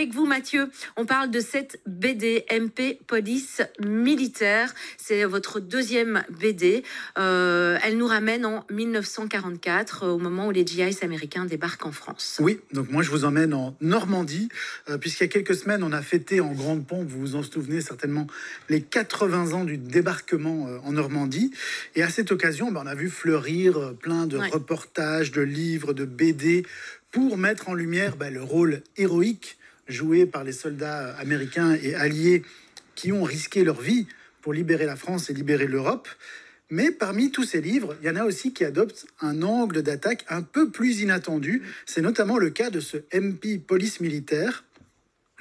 avec vous, Mathieu. On parle de cette BD, MP Police Militaire. C'est votre deuxième BD. Elle nous ramène en 1944, au moment où les GIs américains débarquent en France. Oui, donc moi je vous emmène en Normandie, puisqu'il y a quelques semaines, on a fêté en grande pompe, vous vous en souvenez certainement, les 80 ans du débarquement en Normandie. Et à cette occasion, on a vu fleurir plein de reportages, de livres, de BD, pour mettre en lumière le rôle héroïque joué par les soldats américains et alliés qui ont risqué leur vie pour libérer la France et libérer l'Europe. Mais parmi tous ces livres, il y en a aussi qui adoptent un angle d'attaque un peu plus inattendu. C'est notamment le cas de ce MP Police Militaire,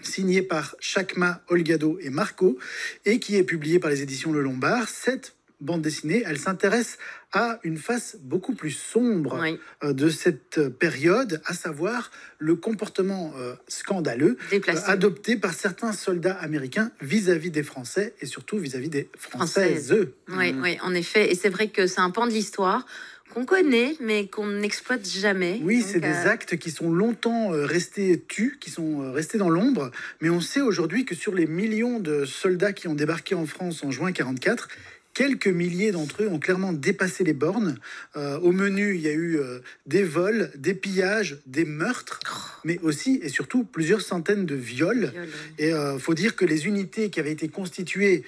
signé par Chakma, Olgado et Marco, et qui est publié par les éditions Le Lombard. Cette bande dessinée, elle s'intéresse à une face beaucoup plus sombre de cette période, à savoir le comportement scandaleux adopté par certains soldats américains vis-à-vis des Français et surtout vis-à-vis des Françaises. Oui, en effet. Et c'est vrai que c'est un pan de l'histoire qu'on connaît, mais qu'on n'exploite jamais. Oui, c'est des actes qui sont longtemps restés tus, qui sont restés dans l'ombre. Mais on sait aujourd'hui que sur les millions de soldats qui ont débarqué en France en juin 1944, quelques milliers d'entre eux ont clairement dépassé les bornes. Au menu, il y a eu des vols, des pillages, des meurtres, mais aussi et surtout plusieurs centaines de viols. Et faut dire que les unités qui avaient été constituées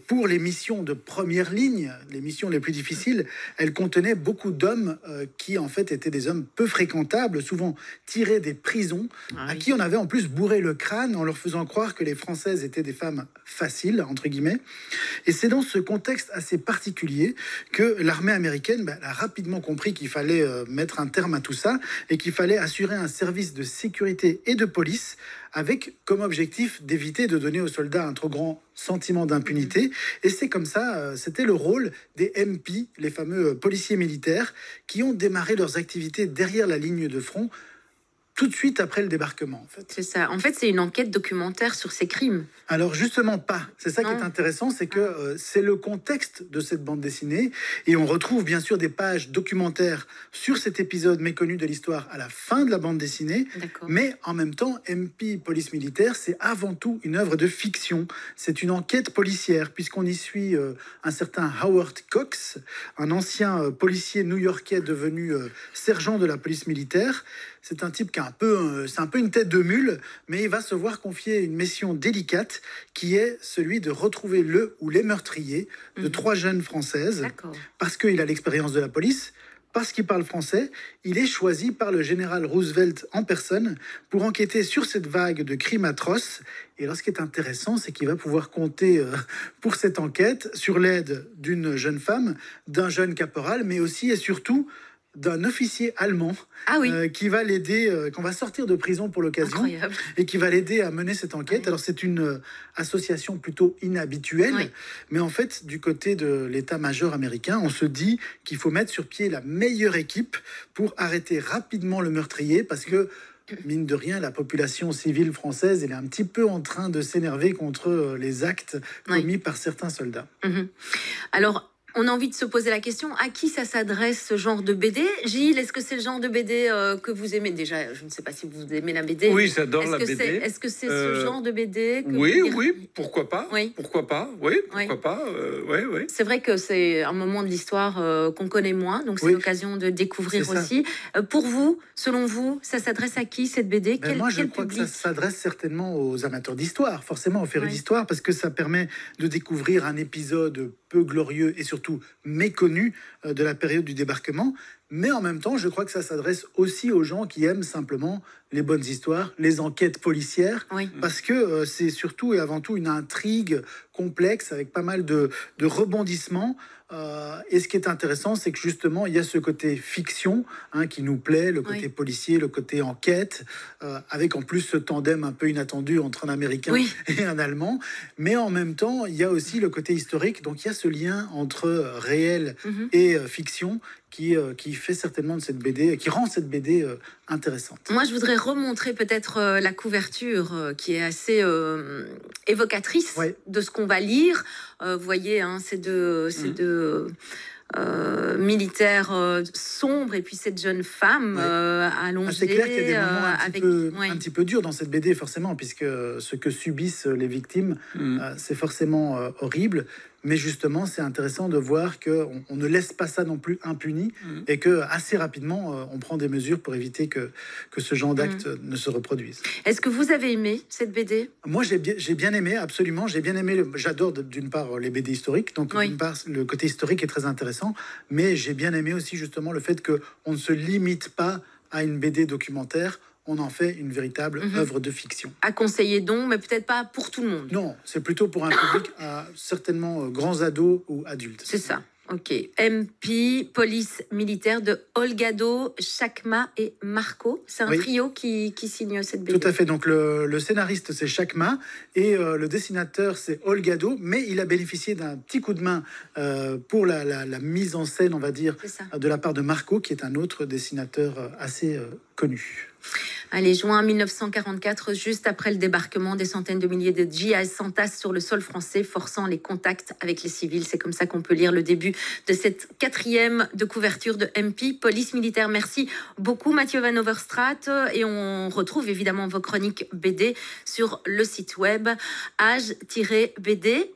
pour les missions de première ligne, les missions les plus difficiles, elles contenaient beaucoup d'hommes qui en fait étaient des hommes peu fréquentables, souvent tirés des prisons, à qui on avait en plus bourré le crâne en leur faisant croire que les Françaises étaient des femmes faciles, entre guillemets. Et c'est dans ce contexte assez particulier que l'armée américaine a rapidement compris qu'il fallait mettre un terme à tout ça et qu'il fallait assurer un service de sécurité et de police avec comme objectif d'éviter de donner aux soldats un trop grand sentiment d'impunité. Et c'est comme ça, c'était le rôle des MP, les fameux policiers militaires, qui ont démarré leurs activités derrière la ligne de front tout de suite après le débarquement, en fait. C'est ça. En fait, c'est une enquête documentaire sur ces crimes. Alors justement pas. C'est ça qui est intéressant, c'est que c'est le contexte de cette bande dessinée. Et on retrouve bien sûr des pages documentaires sur cet épisode méconnu de l'histoire à la fin de la bande dessinée. Mais en même temps, MP Police Militaire, c'est avant tout une œuvre de fiction. C'est une enquête policière, puisqu'on y suit un certain Howard Cox, un ancien policier new-yorkais devenu sergent de la police militaire. C'est un type qui a c'est un peu une tête de mule, mais il va se voir confier une mission délicate qui est celui de retrouver le ou les meurtriers de 3 jeunes Françaises. Parce qu'il a l'expérience de la police, parce qu'il parle français, il est choisi par le général Roosevelt en personne pour enquêter sur cette vague de crimes atroces. Et alors, ce qui est intéressant, c'est qu'il va pouvoir compter pour cette enquête sur l'aide d'une jeune femme, d'un jeune caporal, mais aussi et surtout d'un officier allemand qui va l'aider, qu'on va sortir de prison pour l'occasion, et qui va l'aider à mener cette enquête. Alors c'est une association plutôt inhabituelle, mais en fait du côté de l'état-major américain, on se dit qu'il faut mettre sur pied la meilleure équipe pour arrêter rapidement le meurtrier, parce que mine de rien, la population civile française, elle est un petit peu en train de s'énerver contre les actes commis par certains soldats. Alors, on a envie de se poser la question, à qui ça s'adresse ce genre de BD? Gilles, est-ce que c'est le genre de BD que vous aimez? Déjà, je ne sais pas si vous aimez la BD. Oui, j'adore la BD. Est-ce que c'est ce genre de BD que oui, pourquoi pas? Pourquoi pas? C'est vrai que c'est un moment de l'histoire qu'on connaît moins, donc c'est l'occasion de découvrir aussi. Pour vous, selon vous, ça s'adresse à qui cette BD? Moi, je crois que ça s'adresse certainement aux amateurs d'histoire, forcément aux férus d'histoire, parce que ça permet de découvrir un épisode peu glorieux et surtout méconnu de la période du débarquement. Mais en même temps, je crois que ça s'adresse aussi aux gens qui aiment simplement les bonnes histoires, les enquêtes policières, parce que c'est surtout et avant tout une intrigue complexe avec pas mal de rebondissements. Et ce qui est intéressant, c'est que justement, il y a ce côté fiction qui nous plaît, le côté policier, le côté enquête, avec en plus ce tandem un peu inattendu entre un Américain et un Allemand. Mais en même temps, il y a aussi le côté historique. Donc, il y a ce lien entre réel et fiction qui fait certainement de cette BD, qui rend cette BD intéressante. Moi, je voudrais remontrer peut-être la couverture qui est assez évocatrice de ce qu'on va lire. Vous voyez, ces deux militaire sombre, et puis cette jeune femme allongée. C'est clair qu'il y a des moments un petit peu durs dans cette BD, forcément, puisque ce que subissent les victimes, c'est forcément horrible. Mais justement, c'est intéressant de voir qu'on ne laisse pas ça non plus impuni et que assez rapidement, on prend des mesures pour éviter que ce genre d'actes ne se reproduisent. Est-ce que vous avez aimé cette BD? Moi, j'ai bien aimé, absolument. J'ai bien aimé. J'adore d'une part les BD historiques, donc d'une part le côté historique est très intéressant, mais j'ai bien aimé aussi justement le fait qu'on ne se limite pas à une BD documentaire. On en fait une véritable œuvre de fiction. À conseiller donc, mais peut-être pas pour tout le monde. Non, c'est plutôt pour un public certainement grands ados ou adultes. C'est ça. Ok. MP, police militaire de Olgado, Chakma et Marco. C'est un trio qui signe cette BD. Tout à fait. Donc le scénariste, c'est Chakma et le dessinateur, c'est Olgado. Mais il a bénéficié d'un petit coup de main pour la mise en scène, on va dire, de la part de Marco, qui est un autre dessinateur assez connu. Allez, juin 1944, juste après le débarquement des centaines de milliers de GIs s'entassent sur le sol français, forçant les contacts avec les civils. C'est comme ça qu'on peut lire le début de cette 4e de couverture de MP, police militaire. Merci beaucoup Mathieu Van Overstraat, et on retrouve évidemment vos chroniques BD sur le site web age-bd.com.